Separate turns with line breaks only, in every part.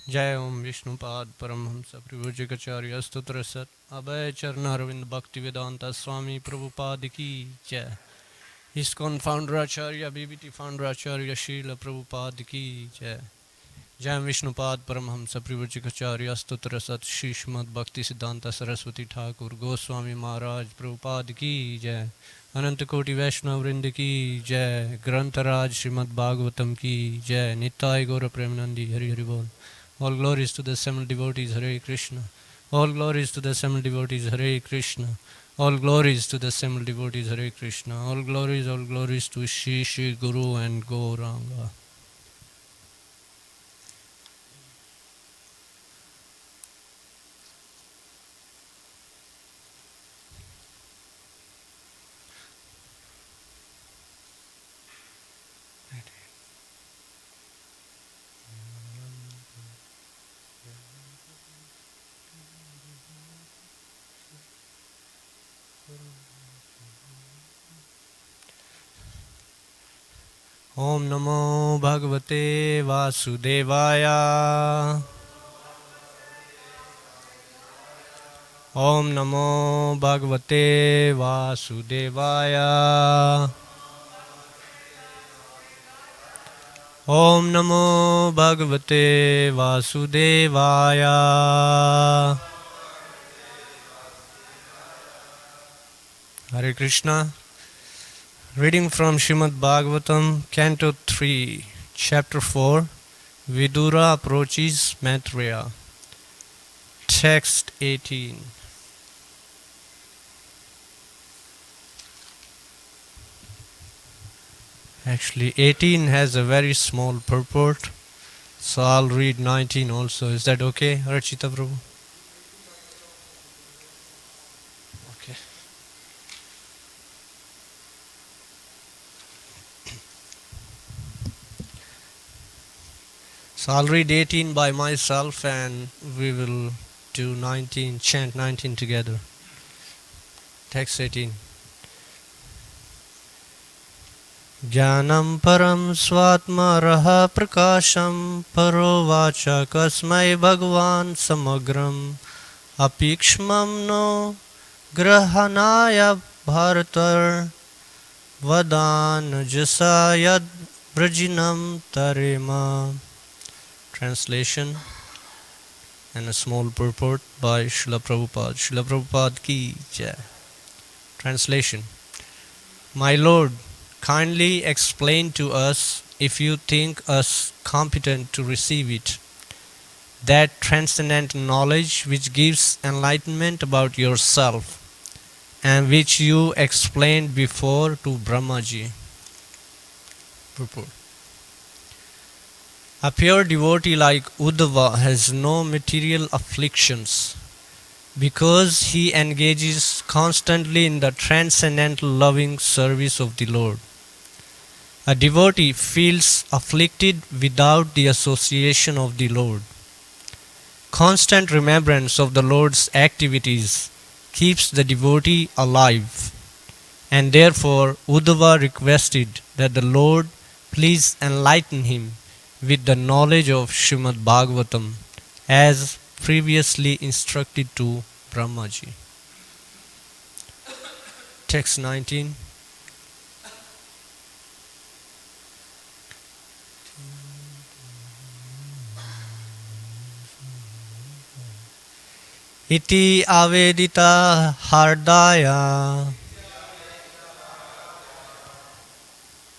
जय ओम विष्णुपाद परमहंस प्रभुजिकाचार्य स्तोत्र सत अभय चरण अरविंद भक्ति वेदांता स्वामी प्रभुपाद की जय। इस्कॉन फाउंडर आचार्य बीबीटी फाउंडर आचार्य शील प्रभुपाद की जय। जय विष्णुपाद परमहंस प्रभुजिकाचार्य स्तोत्र सत श्रीमद भक्ति सिद्धांत सरस्वती ठाकुर गोस्वामी महाराज प्रभुपाद की जय। अनंत कोटि वैष्णव वृंद की जय। ग्रंथराज श्रीमद् भागवतम की जय। निताय गौर प्रेमनंदी हरि हरि बोल। All glories to the seven devotees, Hare Krishna. All glories to the seven devotees, Hare Krishna. All glories to the seven devotees, Hare Krishna. All glories to Shri Guru and Gauranga. Om Namo Bhagavate Vasudevaya. Om Namo Bhagavate Vasudevaya. Om Namo Bhagavate Vasudevaya. Hare Krishna. Reading from Srimad Bhagavatam, Canto 3, Chapter 4, Vidura approaches Maitreya. Text 18. Actually, 18 has a very small purport, so I'll read 19 also. Is that okay, Archita Prabhu? Okay. So I'll read 18 by myself and we will do 19, chant 19 together. Text 18. Jnanam param swatmaraha prakasham paro vacha kasmai bhagwan samagram apikshmam no grahanaya bharatar vadan jasayad brajinam tarema. Translation and a small purport by Srila Prabhupada. Srila Prabhupada ki jai. Translation. My Lord, kindly explain to us, if you think us competent to receive it, that transcendental knowledge which gives enlightenment about yourself and which you explained before to Brahmaji. Purport. A pure devotee like Uddhava has no material afflictions because he engages constantly in the transcendental loving service of the Lord. A devotee feels afflicted without the association of the Lord. Constant remembrance of the Lord's activities keeps the devotee alive, and therefore Uddhava requested that the Lord please enlighten him with the knowledge of Srimad Bhagavatam as previously instructed to Brahmaji. Text 19. Iti avedita hardaya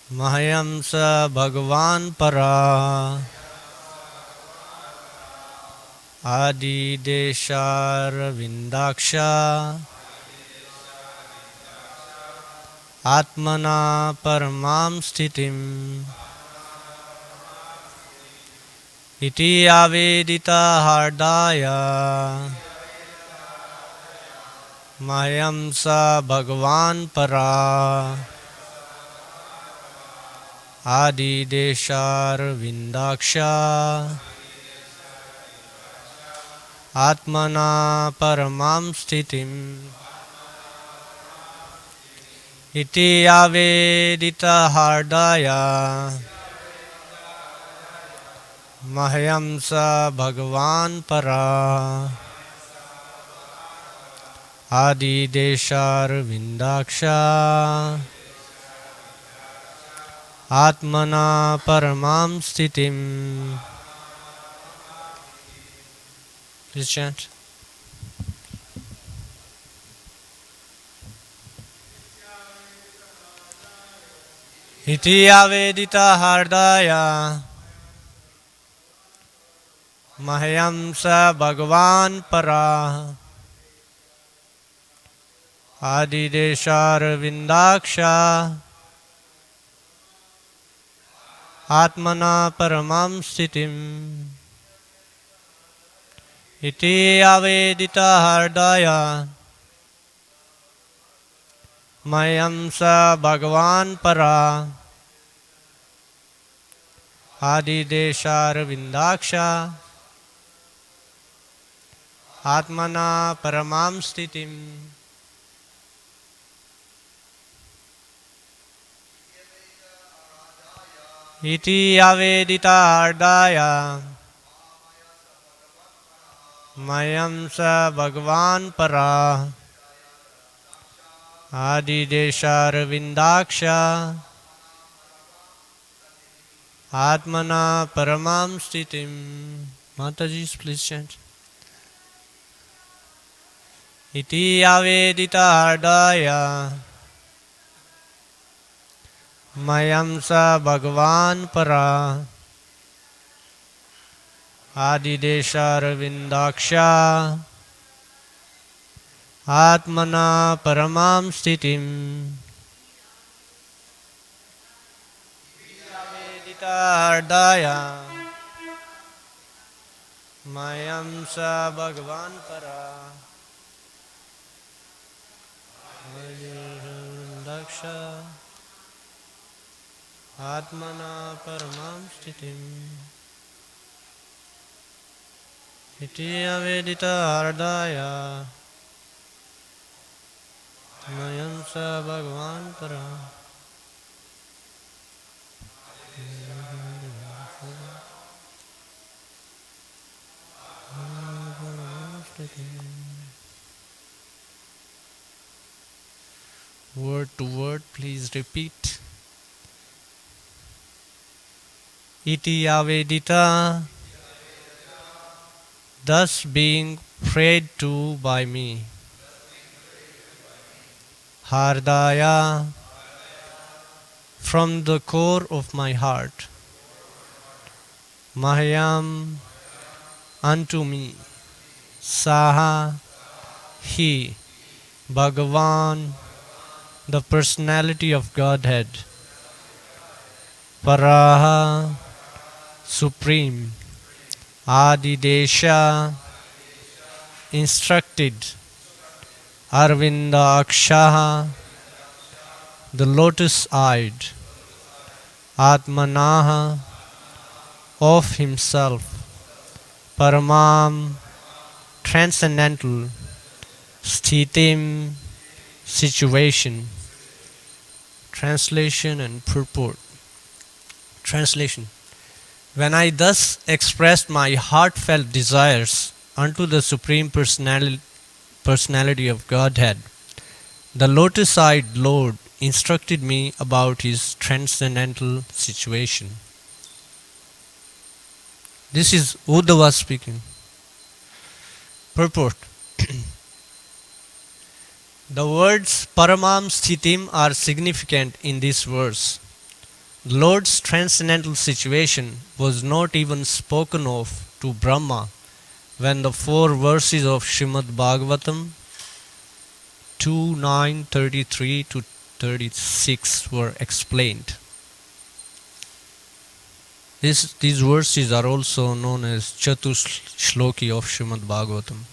Mahayam sa Bhagavan para Adi Deshar Vindaksha Atmana Paramam Sthitim Iti avedita hardaya Mahayam sa Bhagavan para Adi Deshar Vindaksha Atmana Paramam Sthitim Iti Avedita Hardaya Mahyam sa Bhagavan para Adi Deshar Vindaksha Atmana Paramam Stitim. Please chant. Iti Avedita Hardaya Mahyam sa Bhagavan para Adi Deshar Vindaksha Atmana Paramam Stitim. Iti Avedita Hardaya Mayam sa Bhagavan para Adi Deshar Vindaksha Atmana Paramam Stitim. Iti Avedita Ardaya Mayam sa Bhagavan para Adi Deshar Vindaksha Atmana Paramam Stitim. Mataji, please chant. Iti Avedita Ardaya Mayam sa Bhagavan para Adi Deshar Vindaksha Atmana Paramam Stitim. Avedita Ardaya Mayam sa Bhagavan para Adi Vindaksha Atmana Paramam Stitim. Iti Avedita Ardaya Mayam sa Bhagavan para Word to word, please repeat. Iti Avedita, thus being prayed to by me. Hardaya, from the core of my heart. Mahyam, unto me. Saha, he. Bhagavan, the personality of Godhead. Paraha, supreme. Adidesha, instructed. Arvinda Akshaha, the lotus-eyed. Atmanaha, of himself. Paramam, transcendental. Sthitim, situation. Translation and purport. Translation. When I thus expressed my heartfelt desires unto the Supreme Personality of Godhead, the lotus-eyed Lord instructed me about his transcendental situation. This is Uddhava speaking. Purport. The words Paramam Sthitim are significant in this verse. The Lord's transcendental situation was not even spoken of to Brahma when the 4 verses of Srimad Bhagavatam 2:9-33 to 36 were explained. These verses are also known as Shloki of Srimad Bhagavatam.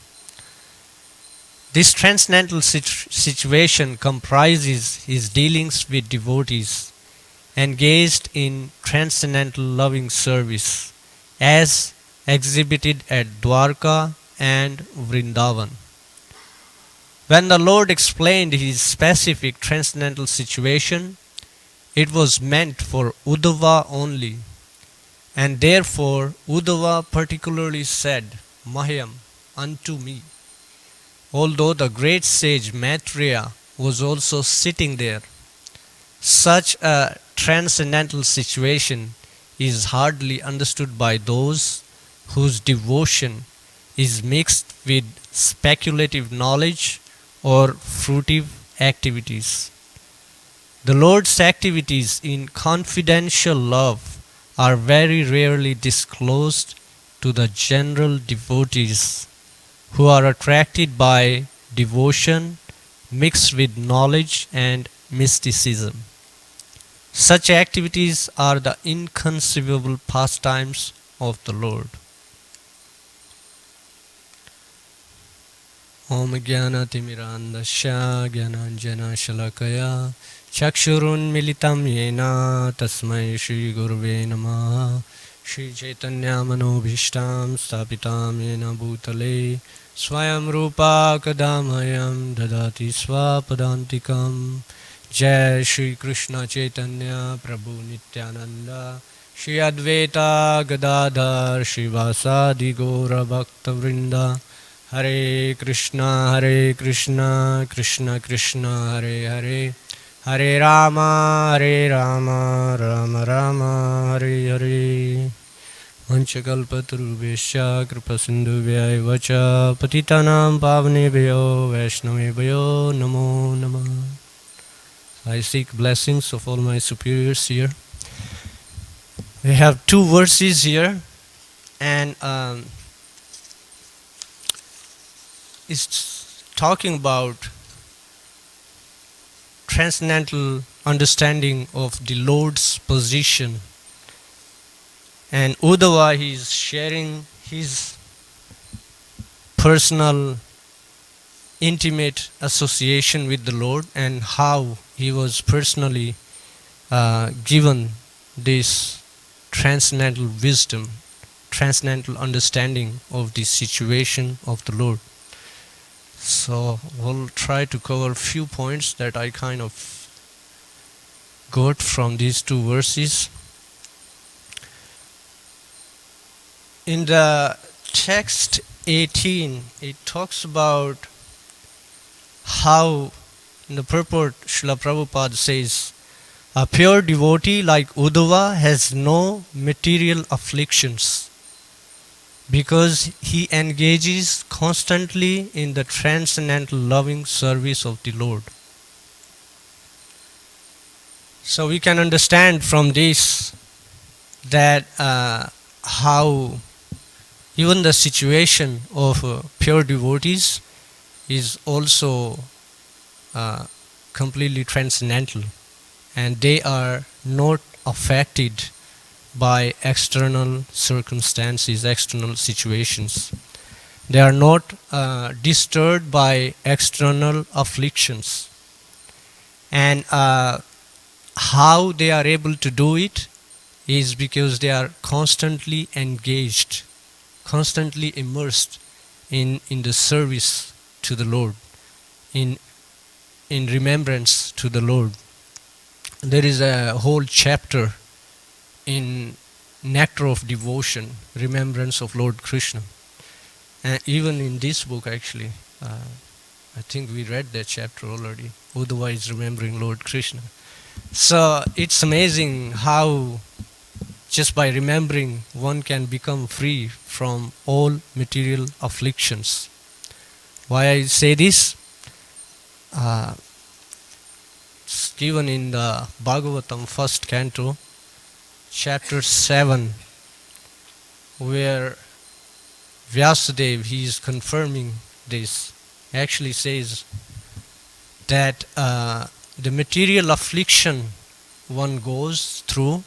This transcendental situation comprises his dealings with devotees engaged in transcendental loving service as exhibited at Dwarka and Vrindavan. When the Lord explained his specific transcendental situation, it was meant for Uddhava only. And therefore Uddhava particularly said, Mahyam, unto me. Although the great sage Maitreya was also sitting there, such a transcendental situation is hardly understood by those whose devotion is mixed with speculative knowledge or fruitive activities. The Lord's activities in confidential love are very rarely disclosed to the general devotees who are attracted by devotion mixed with knowledge and mysticism. Such activities are the inconceivable pastimes of the Lord. Om Jnana-timirandasya Jnananjana-shalakaya Chakshurunmilitam Yena Tasmai Shri Gurave Namaha Shri Chaitanya Manobhishtam Stapitam Yena Bhutale Swayam Rupa Kadamayam Dadati Swapadantikam Jai Shri Krishna Chaitanya Prabhu Nityananda Shri Advaita Gadadhar Shivasadi Gaura Bhakta Vrinda Hare Krishna Krishna Krishna Hare Hare Hare Rama Rama Rama Hare Hare Vanchakalpatarubhesya Kripasindhubhya Vacha Patitanam Pavnebhyo Vaishnavebhyo Namo Namah. I seek blessings of all my superiors here. We have two verses here, and it's talking about transcendental understanding of the Lord's position. And Uddhava, he is sharing his personal, intimate association with the Lord and how he was personally given this transcendental wisdom, transcendental understanding of the situation of the Lord. So we'll try to cover a few points that I kind of got from these two verses. In the text 18, it talks about how, in the purport, Srila Prabhupada says, a pure devotee like Uddhava has no material afflictions because he engages constantly in the transcendental loving service of the Lord. So we can understand from this that how even the situation of pure devotees is also completely transcendental, and they are not affected by external circumstances, external situations. They are not disturbed by external afflictions. And how they are able to do it is because they are constantly engaged, constantly immersed in the service to the Lord, in remembrance to the Lord. There is a whole chapter in Nectar of Devotion, Remembrance of Lord Krishna. And even in this book, actually, I think we read that chapter already. Uddhava is remembering Lord Krishna. So it's amazing how just by remembering one can become free from all material afflictions. Why I say this? It's given in the Bhagavatam first canto, chapter 7, where Vyasadeva, he is confirming this, actually says that the material affliction one goes through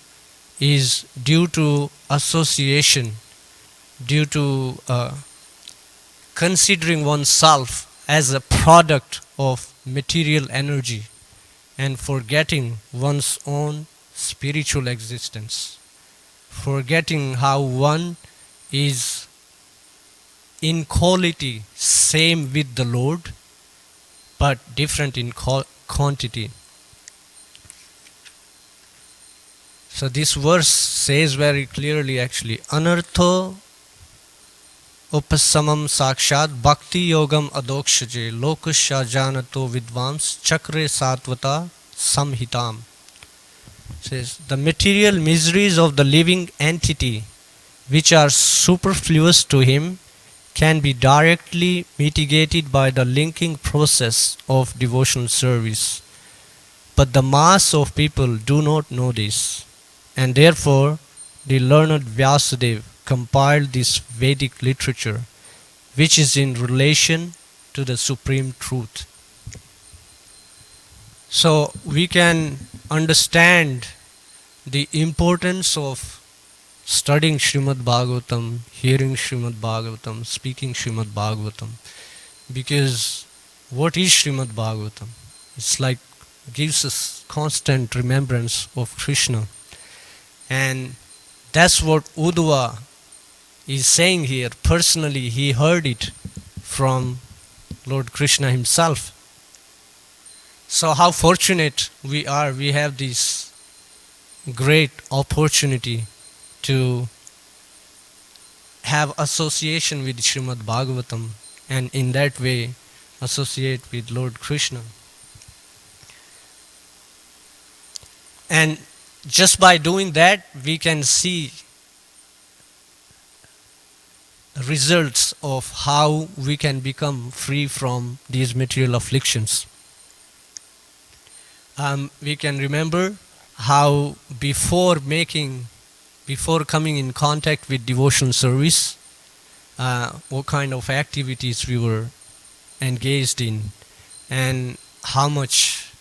is due to association, due to considering oneself as a product of material energy and forgetting one's own spiritual existence, forgetting how one is in quality same with the Lord but different in quantity. So this verse says very clearly actually, Anartho Upasamam Sakshat Bhakti Yogam Adokshaje Lokasya Janato Vidvams Chakre Satvata Samhitam. Says the material miseries of the living entity which are superfluous to him can be directly mitigated by the linking process of devotional service. But the mass of people do not know this, and therefore the learned Vyasadeva compiled this Vedic literature, which is in relation to the supreme truth. So we can understand the importance of studying Srimad Bhagavatam, hearing Srimad Bhagavatam, speaking Srimad Bhagavatam. Because what is Srimad Bhagavatam? It's like gives us constant remembrance of Krishna. And that's what Uddhava is saying here. Personally, he heard it from Lord Krishna himself. So how fortunate we are. We have this great opportunity to have association with Srimad Bhagavatam, and in that way associate with Lord Krishna. And just by doing that, we can see results of how we can become free from these material afflictions. We can remember how before coming in contact with devotional service, what kind of activities we were engaged in, and how much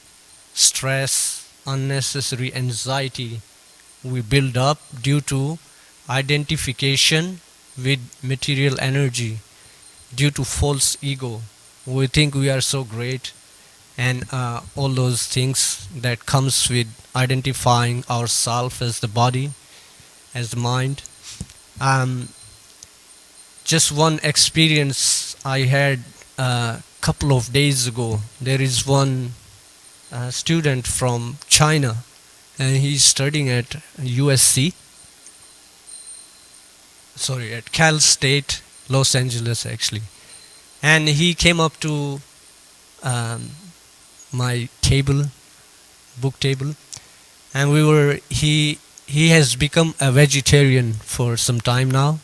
stress, unnecessary anxiety we build up due to identification with material energy, due to false ego. We think we are so great, and all those things that comes with identifying ourselves as the body, as the mind. Just one experience I had a couple of days ago. There is one student from China, and he's studying at USC. Sorry, at Cal State, Los Angeles actually. And he came up to my table, book table, and he has become a vegetarian for some time now,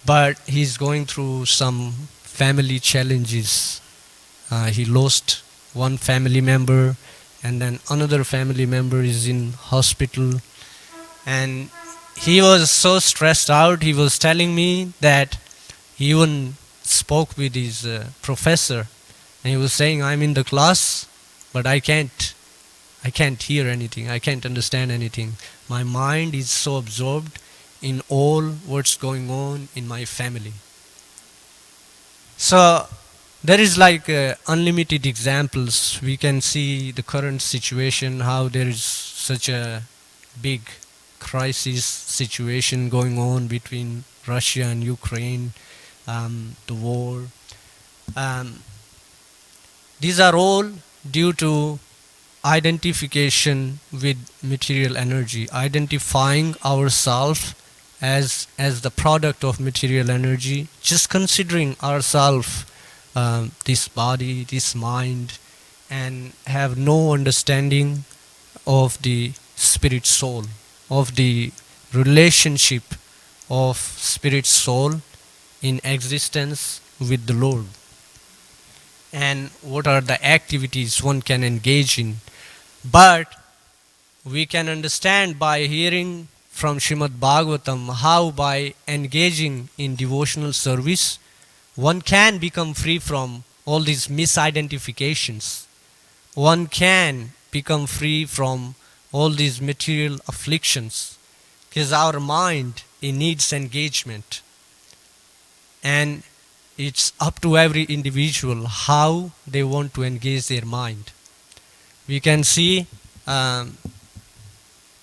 but he's going through some family challenges. He lost one family member, and then another family member is in hospital, and he was so stressed out. He was telling me that he even spoke with his professor, and he was saying, I'm in the class, but I can't hear anything, I can't understand anything. My mind is so absorbed in all what's going on in my family. So there is like unlimited examples. We can see the current situation, how there is such a big crisis situation going on between Russia and Ukraine, the war. These are all due to identification with material energy, identifying ourselves as the product of material energy, just considering ourselves this body, this mind, and have no understanding of the spirit soul, of the relationship of spirit soul in existence with the Lord, and what are the activities one can engage in. But we can understand by hearing from Srimad Bhagavatam how by engaging in devotional service one can become free from all these misidentifications. One can become free from all these material afflictions, because our mind, it needs engagement, and it's up to every individual how they want to engage their mind. We can see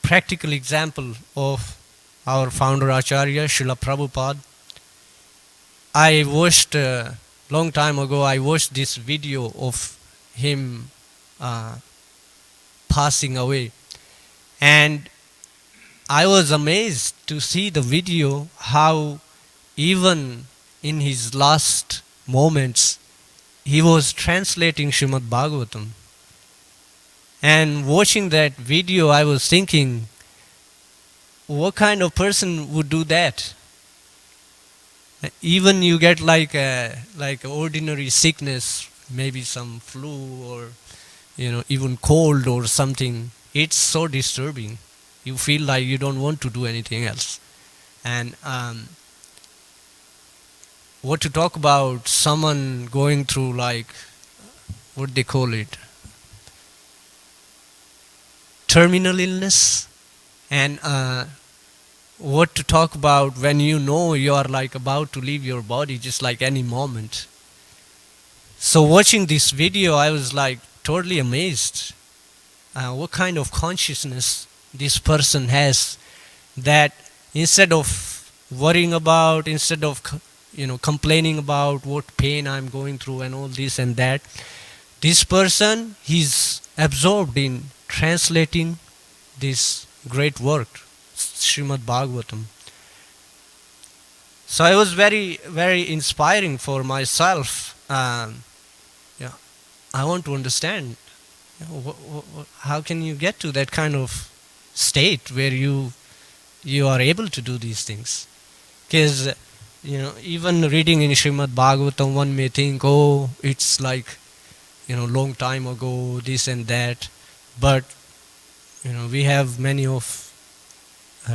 practical example of our founder Acharya Srila Prabhupada. I watched long time ago, I watched this video of him passing away, and I was amazed to see the video how even in his last moments he was translating Srimad Bhagavatam. And watching that video, I was thinking, what kind of person would do that? Even you get like a ordinary sickness, maybe some flu or even cold or something. It's so disturbing. You feel like you don't want to do anything else. And what to talk about someone going through like what they call it, terminal illness, and what to talk about when you are like about to leave your body just like any moment. So watching this video, I was like totally amazed what kind of consciousness this person has, that instead of worrying about, instead of complaining about what pain I'm going through and all this and that, this person, he's absorbed in translating this great work, Srimad Bhagavatam. So it was very, very inspiring for myself. Yeah, I want to understand, how can you get to that kind of state where you are able to do these things? Because even reading in Srimad Bhagavatam, one may think, oh, it's like long time ago, this and that, but we have many of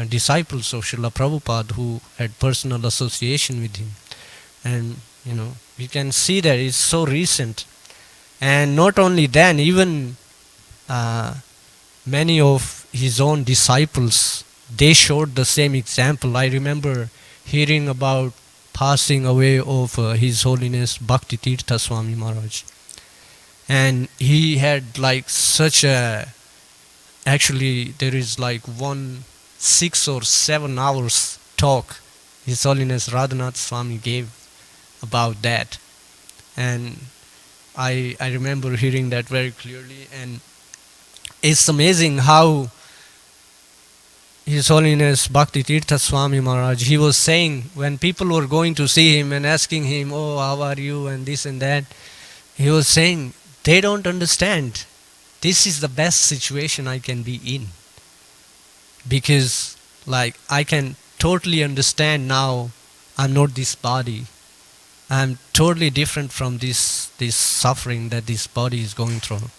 disciples of Srila Prabhupada who had personal association with him, and we can see that it's so recent. And not only then, even many of his own disciples, they showed the same example. I remember hearing about passing away of His Holiness Bhakti Tirtha Swami Maharaj, and he had like such a, actually there is like 6 or 7 hours talk His Holiness Radhanath Swami gave about that. And I remember hearing that very clearly, and it's amazing how His Holiness Bhakti Tirtha Swami Maharaj, he was saying when people were going to see him and asking him, oh, how are you and this and that, he was saying, they don't understand. This is the best situation I can be in, because like I can totally understand now I'm not this body. I'm totally different from this suffering that this body is going through.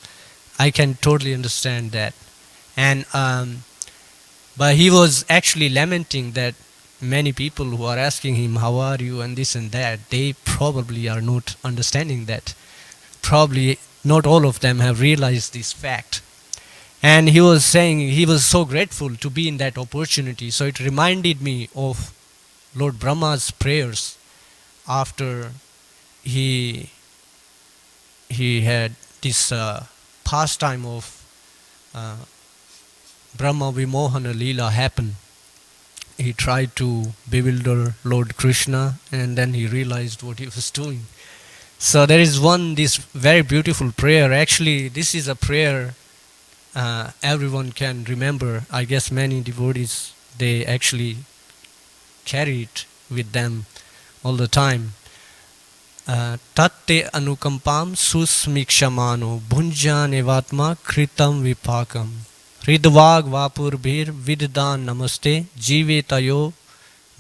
I can totally understand that. And but he was actually lamenting that many people who are asking him, how are you and this and that, they probably are not understanding that. Probably not all of them have realized this fact. And he was saying he was so grateful to be in that opportunity. So it reminded me of Lord Brahma's prayers after he had this pastime of Brahma Vimohana Leela happen. He tried to bewilder Lord Krishna, and then he realized what he was doing. So there is this very beautiful prayer. Actually, this is a prayer everyone can remember. I guess many devotees, they actually carry it with them all the time. Tatte anukampam susmikshamano bhunjan evatma kritam vipakam hridvag vapurbhir viddan namaste jivetayo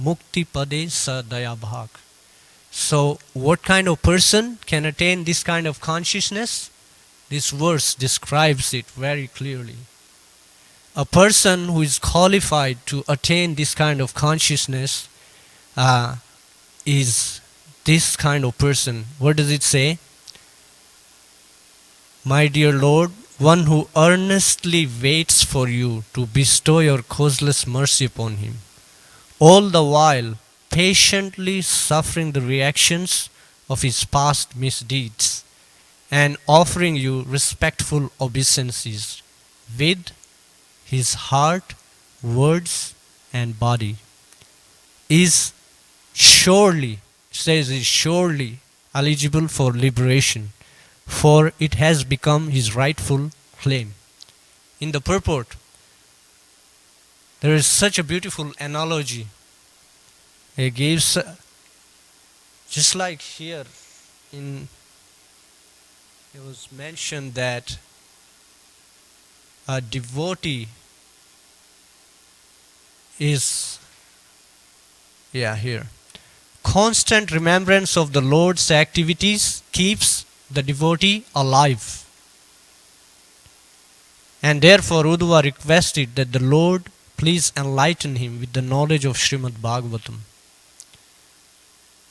mukti pade sadaya bhag. So what kind of person can attain this kind of consciousness? This verse describes it very clearly. A person who is qualified to attain this kind of consciousness is this kind of person. What does it say? My dear Lord, one who earnestly waits for you to bestow your causeless mercy upon him, all the while patiently suffering the reactions of his past misdeeds and offering you respectful obeisances with his heart, words, and body, is surely eligible for liberation, for it has become his rightful claim. In the purport, There is such a beautiful analogy. It gives, just like here, in it was mentioned that a devotee is, here. Constant remembrance of the Lord's activities keeps the devotee alive. And therefore Uddhava requested that the Lord please enlighten him with the knowledge of Srimad Bhagavatam.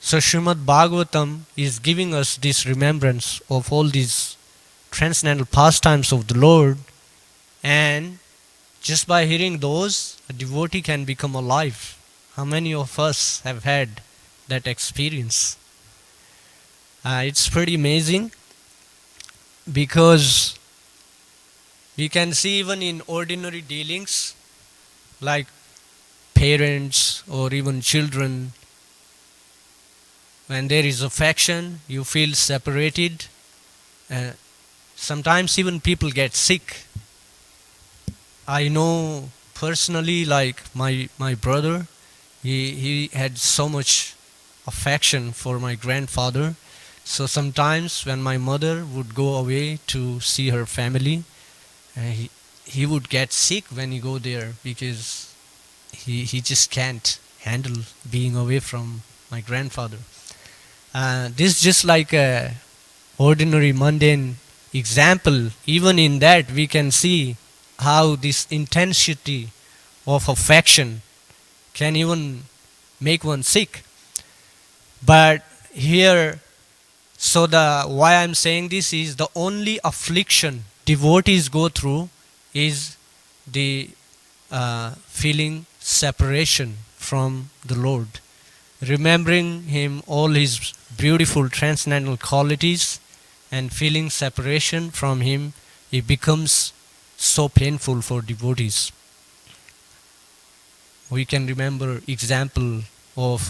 So Srimad Bhagavatam is giving us this remembrance of all these transcendental pastimes of the Lord, and just by hearing those, a devotee can become alive. How many of us have had that experience? It's pretty amazing, because we can see even in ordinary dealings, like parents or even children, when there is affection, you feel separated. Sometimes even people get sick. I know personally, like my brother, he had so much affection for my grandfather. So sometimes when my mother would go away to see her family, he would get sick when he go there, because he just can't handle being away from my grandfather. This is just like a ordinary mundane example. Even in that we can see how this intensity of affection can even make one sick. But here, so the why I'm saying this is, the only affliction devotees go through is the feeling separation from the Lord, remembering him, all his beautiful transcendental qualities, and feeling separation from him. It becomes so painful for devotees. We can remember example of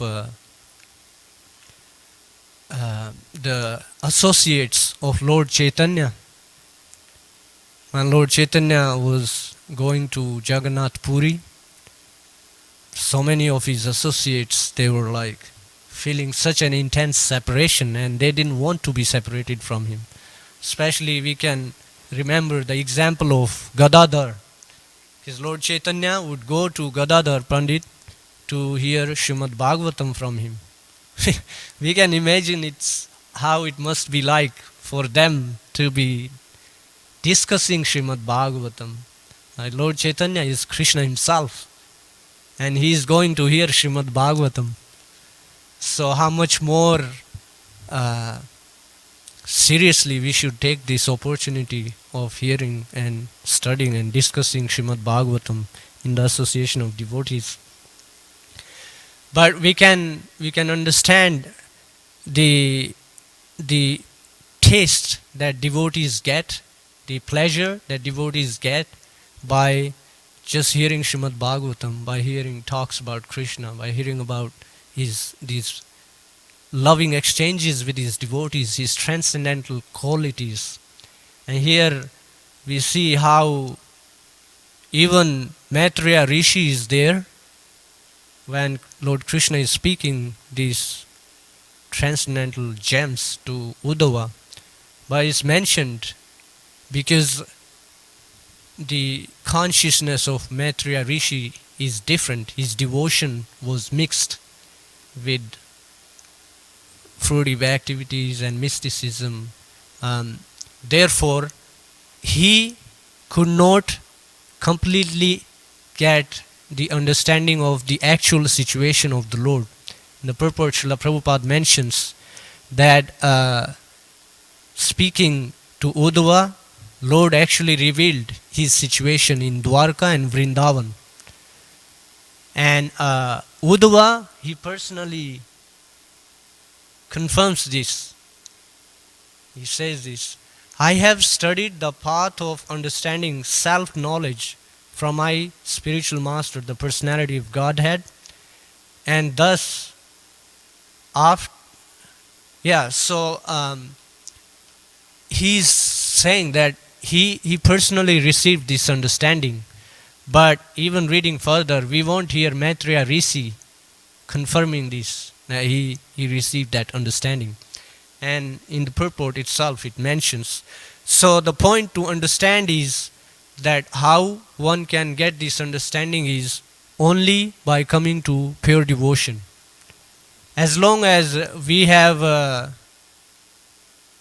the associates of Lord Chaitanya. When Lord Chaitanya was going to Jagannath Puri, so many of his associates, they were like feeling such an intense separation, and they didn't want to be separated from him. Especially we can remember the example of Gadadhar. His Lord Chaitanya would go to Gadadhar Pandit to hear Srimad Bhagavatam from him. We can imagine it's how it must be like for them to be discussing Srimad Bhagavatam. Lord Chaitanya is Krishna himself, and he is going to hear Srimad Bhagavatam. So how much more seriously we should take this opportunity of hearing and studying and discussing Srimad Bhagavatam in the association of devotees. But we can understand the taste that devotees get, the pleasure that devotees get by just hearing Srimad Bhagavatam, by hearing talks about Krishna, by hearing about these loving exchanges with his devotees, his transcendental qualities. And here we see how even Maitreya Rishi is there when Lord Krishna is speaking these transcendental gems to Uddhava. But it's mentioned because the consciousness of Maitreya Rishi is different. His devotion was mixed with fruitive activities and mysticism. Therefore, he could not completely get the understanding of the actual situation of the Lord. In the purport, Srila Prabhupada mentions that speaking to Uddhava, Lord actually revealed his situation in Dwarka and Vrindavan. And Uddhava, he personally confirms this. He says this: I have studied the path of understanding self-knowledge from my spiritual master, the personality of Godhead, and thus he's saying that he personally received this understanding But even reading further, we won't hear Maitreya Rishi confirming this. He received that understanding. And in the purport itself, it mentions. So the point to understand is that how one can get this understanding is only by coming to pure devotion. As long as we have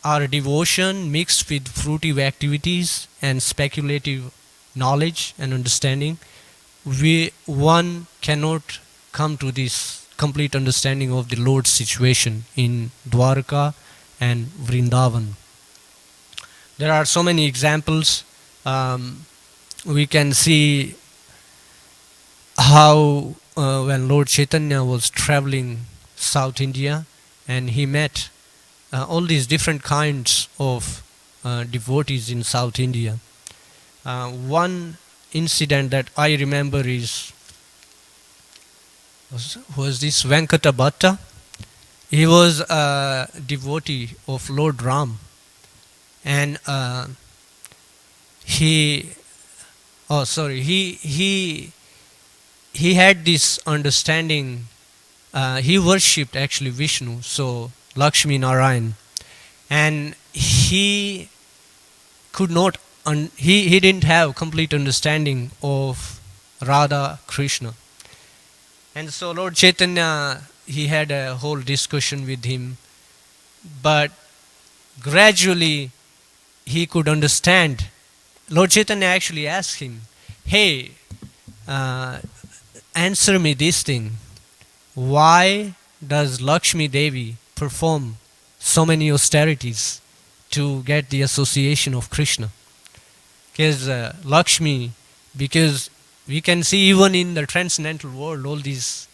our devotion mixed with fruitive activities and speculative knowledge and understanding, one cannot come to this complete understanding of the Lord's situation in Dwarka and Vrindavan. There are so many examples. We can see how when Lord Chaitanya was traveling South India and he met all these different kinds of devotees in South India. One incident that I remember was this Venkata Bhatta. He was a devotee of Lord Ram, and he had this understanding. He worshipped actually Vishnu, so Lakshmi Narayan, and he could not. He didn't have complete understanding of Radha Krishna, and so Lord Chaitanya, he had a whole discussion with him, but gradually he could understand. Lord Chaitanya actually asked him, "Hey, answer me this thing. Why does Lakshmi Devi perform so many austerities to get the association of Krishna?" Because Lakshmi, because we can see even in the transcendental world, all these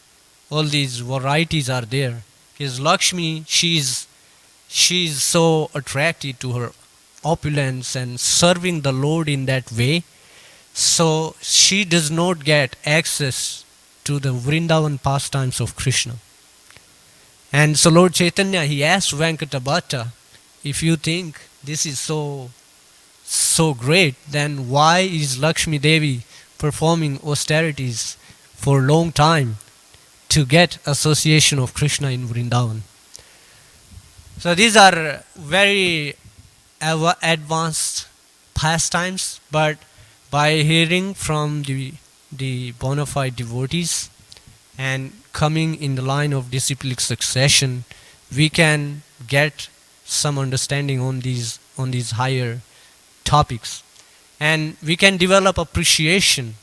varieties are there. Because Lakshmi, she's so attracted to her opulence and serving the Lord in that way, so she does not get access to the Vrindavan pastimes of Krishna. And so Lord Chaitanya, he asked Venkata Bhatta, if you think this is so great, then why is Lakshmi Devi performing austerities for a long time to get association of Krishna in Vrindavan? So these are very advanced pastimes, but by hearing from the bona fide devotees and coming in the line of disciplic succession, we can get some understanding on these higher topics, and we can develop appreciation,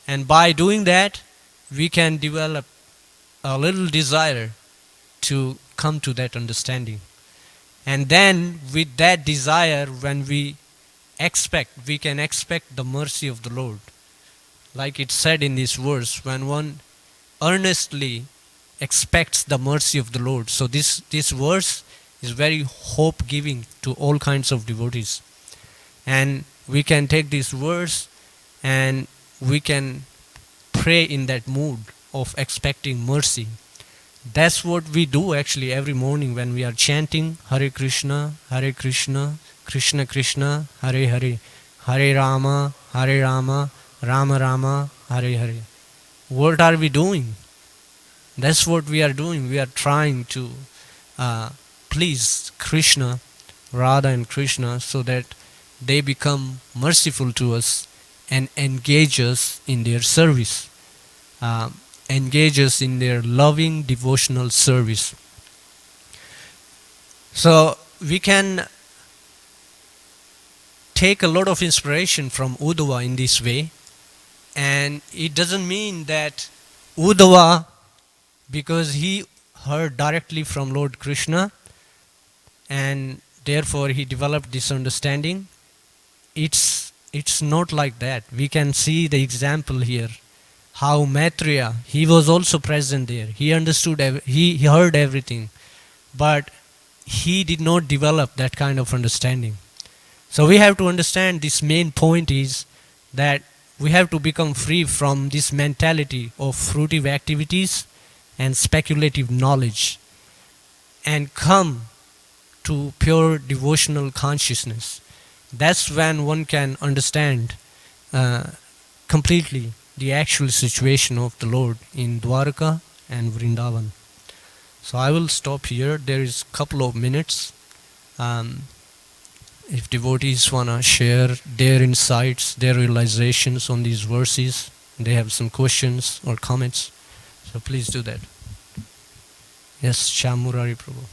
and by doing that we can develop a little desire to come to that understanding. And then with that desire, when we can expect the mercy of the Lord. Like it said in this verse, when one earnestly expects the mercy of the Lord. So this verse is very hope giving to all kinds of devotees. And we can take this verse and we can pray in that mood of expecting mercy. That's what we do actually every morning when we are chanting Hare Krishna, Krishna Krishna, Hare Hare, Hare Rama, Rama Rama, Hare Hare. What are we doing? That's what we are doing. We are trying to please Krishna, Radha and Krishna, so that they become merciful to us and engage us in their service, engage us in their loving devotional service. So we can take a lot of inspiration from Uddhava in this way, and it doesn't mean that Uddhava, because he heard directly from Lord Krishna and therefore he developed this understanding, it's not like that. We can see the example here, how Maitreya, he was also present there. He understood, he heard everything, but he did not develop that kind of understanding. So we have to understand this main point is that we have to become free from this mentality of fruitive activities and speculative knowledge and come to pure devotional consciousness. That's when one can understand completely the actual situation of the Lord in Dwarka and Vrindavan. So I will stop here. There is a couple of minutes. If devotees want to share their insights, their realizations on these verses, they have some questions or comments, so please do that. Yes, Shamurari Prabhu.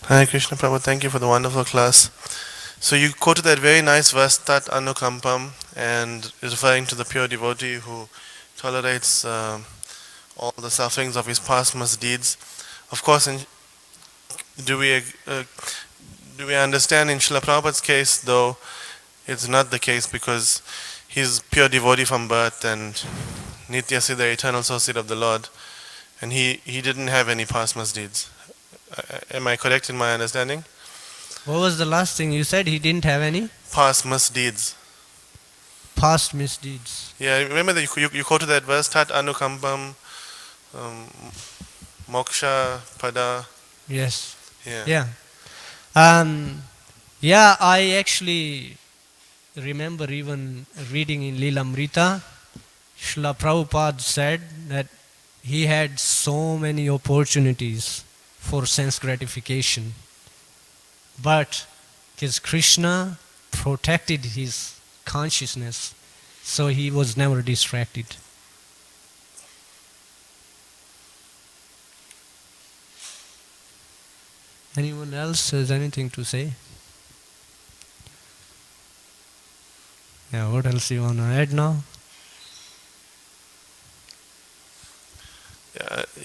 Hare Krishna Prabhu, thank you for the wonderful class. So you quoted that very nice verse, Tat Anukampam, and referring to the pure devotee who tolerates all the sufferings of his past misdeeds. Of course, do we understand in Srila Prabhupada's case, though, it's not the case because he's pure devotee from birth and Nitya Siddha, the eternal associate of the Lord, and he didn't have any past misdeeds. Am I correct in my understanding?
What was the last thing you said? He didn't have any
Past misdeeds.
past misdeeds.
Yeah, remember that you quoted that verse, Tat Anukampam Moksha Pada.
Yes.
Yeah.
Yeah, I actually remember even reading in Lilamrita, Srila Prabhupada said that he had so many opportunities for sense gratification, but his Krishna protected his consciousness, so he was never distracted. Anyone else has anything to say? Yeah, what else you want to add now?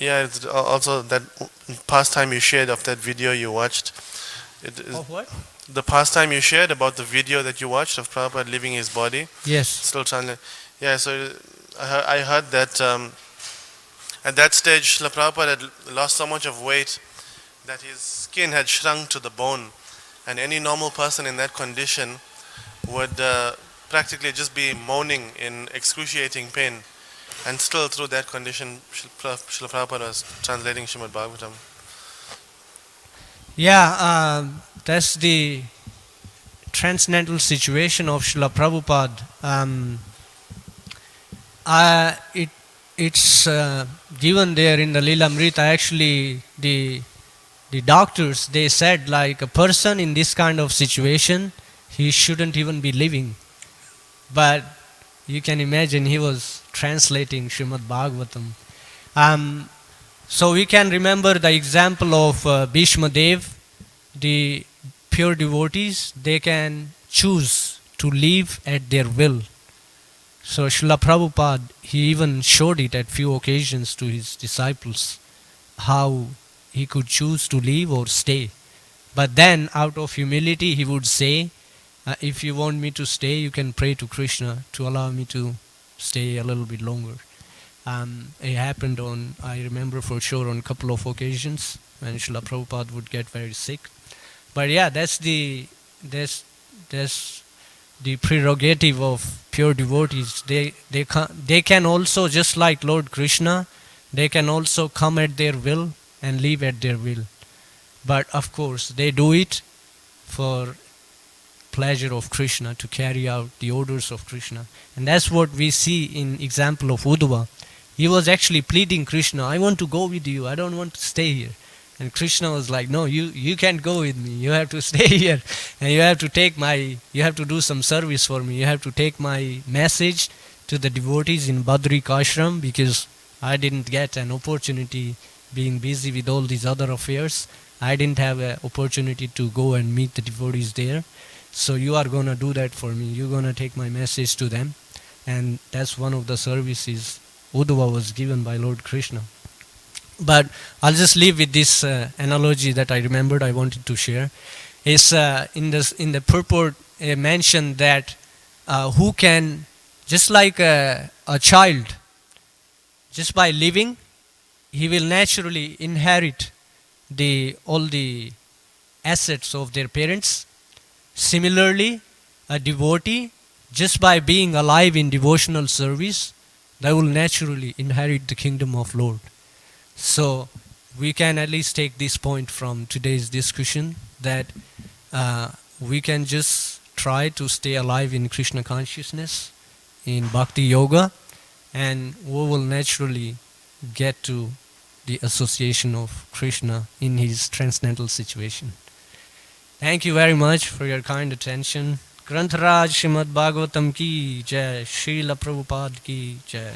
Yeah, it's also that past time you shared of that video you watched.
Of what?
The past time you shared about the video that you watched of Prabhupada leaving his body.
Yes.
Still translate. Yeah, so I heard that at that stage, Srila Prabhupada had lost so much of weight that his skin had shrunk to the bone, and any normal person in that condition would practically just be moaning in excruciating pain, and still through that condition Srila Prabhupada was translating Srimad Bhagavatam.
Yeah, that's the transcendental situation of Srila Prabhupada. It's given there in the Lilamrita. Actually, the doctors, they said like a person in this kind of situation, he shouldn't even be living. But you can imagine he was translating Srimad Bhagavatam. So we can remember the example of Bhishma Dev, the pure devotees, they can choose to live at their will. So Srila Prabhupada, he even showed it at few occasions to his disciples, how he could choose to leave or stay. But then out of humility he would say, if you want me to stay, you can pray to Krishna to allow me to stay a little bit longer. It happened on, I remember for sure, on a couple of occasions when Srila Prabhupada would get very sick. But yeah, that's the prerogative of pure devotees. They can also, just like Lord Krishna, they can also come at their will and leave at their will. But of course, they do it for pleasure of Krishna, to carry out the orders of Krishna. And that's what we see in example of Uddhava. He was actually pleading Krishna, I want to go with you, I don't want to stay here. And Krishna was like, no, you can't go with me, you have to stay here, and you have to do some service for me, you have to take my message to the devotees in Badrik Ashram, because I didn't get an opportunity being busy with all these other affairs. I didn't have an opportunity to go and meet the devotees there. So you are going to do that for me. You're going to take my message to them. And that's one of the services Uddhava was given by Lord Krishna. But I'll just leave with this analogy that I remembered I wanted to share. Is in the purport mentioned that who can, just like a child, just by living, he will naturally inherit all the assets of their parents. Similarly, a devotee, just by being alive in devotional service, they will naturally inherit the kingdom of Lord. So we can at least take this point from today's discussion, that we can just try to stay alive in Krishna consciousness, in Bhakti Yoga, and we will naturally get to the association of Krishna in his transcendental situation. Thank you very much for your kind attention. Grantharaj Srimad Bhagavatam ki jai, Srila Prabhupada ki jai.